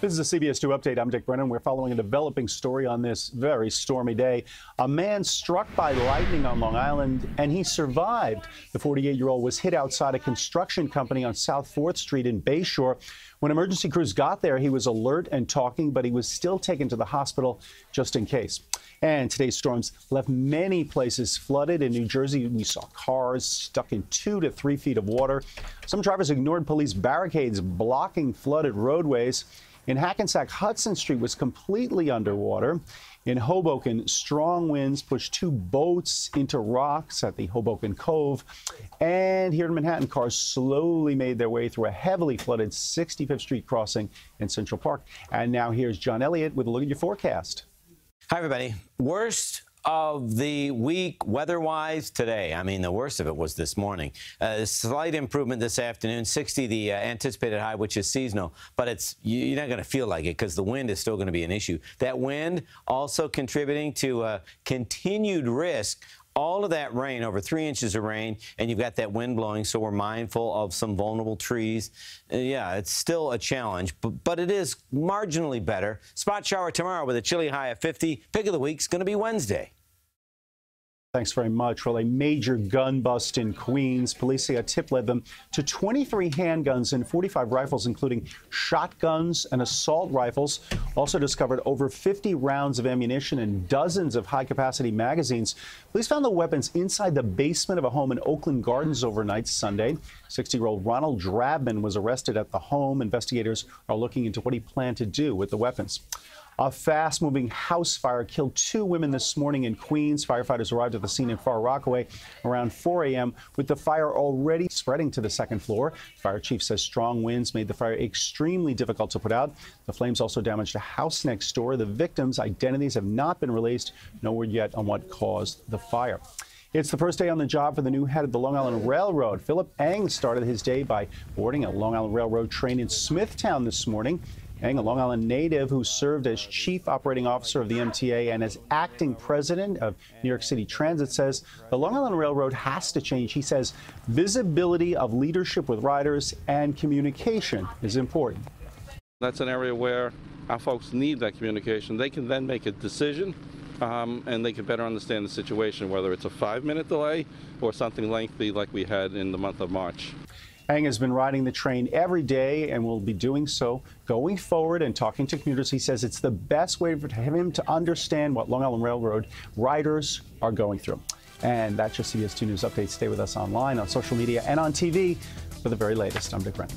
This is a CBS2 update. I'm Brennan. We're following a developing story on this very stormy day. A man struck by lightning on Long Island, and he survived. The 48-year-old was hit outside a construction company on South 4th Street in Bayshore. When emergency crews got there, he was alert and talking, but he was still taken to the hospital just in case. And today's storms left many places flooded. In New Jersey, we saw cars stuck in 2 to 3 feet of water. Some drivers ignored police barricades blocking flooded roadways. In Hackensack, Hudson Street was completely underwater. In Hoboken, strong winds pushed 2 boats into rocks at the Hoboken Cove. And here in Manhattan, cars slowly made their way through a heavily flooded 65th Street crossing in Central Park. And now here's John Elliott with a look at your forecast. Hi, everybody. Worst of the week weather-wise today. I mean, the worst of it was this morning. Slight improvement this afternoon, 60 the anticipated high, which is seasonal, but you're not going to feel like it because the wind is still going to be an issue. That wind also contributing to continued risk. All of that rain, over 3 inches of rain, and you've got that wind blowing, so we're mindful of some vulnerable trees. Yeah, it's still a challenge, but it is marginally better. Spot shower tomorrow with a chilly high of 50. Pick of the week's going to be Wednesday. Thanks very much. Well, a major gun bust in Queens. Police say a tip led them to 23 handguns and 45 rifles, including shotguns and assault rifles. Also discovered over 50 rounds of ammunition and dozens of high-capacity magazines. Police found the weapons inside the basement of a home in Oakland Gardens overnight Sunday. 60-year-old Ronald Drabman was arrested at the home. Investigators are looking into what he planned to do with the weapons. A fast-moving house fire killed 2 women this morning in Queens. Firefighters arrived at the scene in Far Rockaway around 4 a.m. with the fire already spreading to the second floor. Fire chief says strong winds made the fire extremely difficult to put out. The flames also damaged a house next door. The victims' identities have not been released. No word yet on what caused the fire. It's the first day on the job for the new head of the Long Island Railroad. Philip Eng started his day by boarding a Long Island Railroad train in Smithtown this morning. Eng, a Long Island native who served as chief operating officer of the MTA and as acting president of New York City Transit, says the Long Island Railroad has to change. He says visibility of leadership with riders and communication is important. That's an area where our folks need that communication. They can then make a decision and they can better understand the situation, whether it's a 5-minute delay or something lengthy like we had in the month of March. Eng has been riding the train every day and will be doing so going forward and talking to commuters. He says it's the best way for him to understand what Long Island Railroad riders are going through. And that's your CBS2 News Update. Stay with us online, on social media, and on TV for the very latest. I'm Brennan.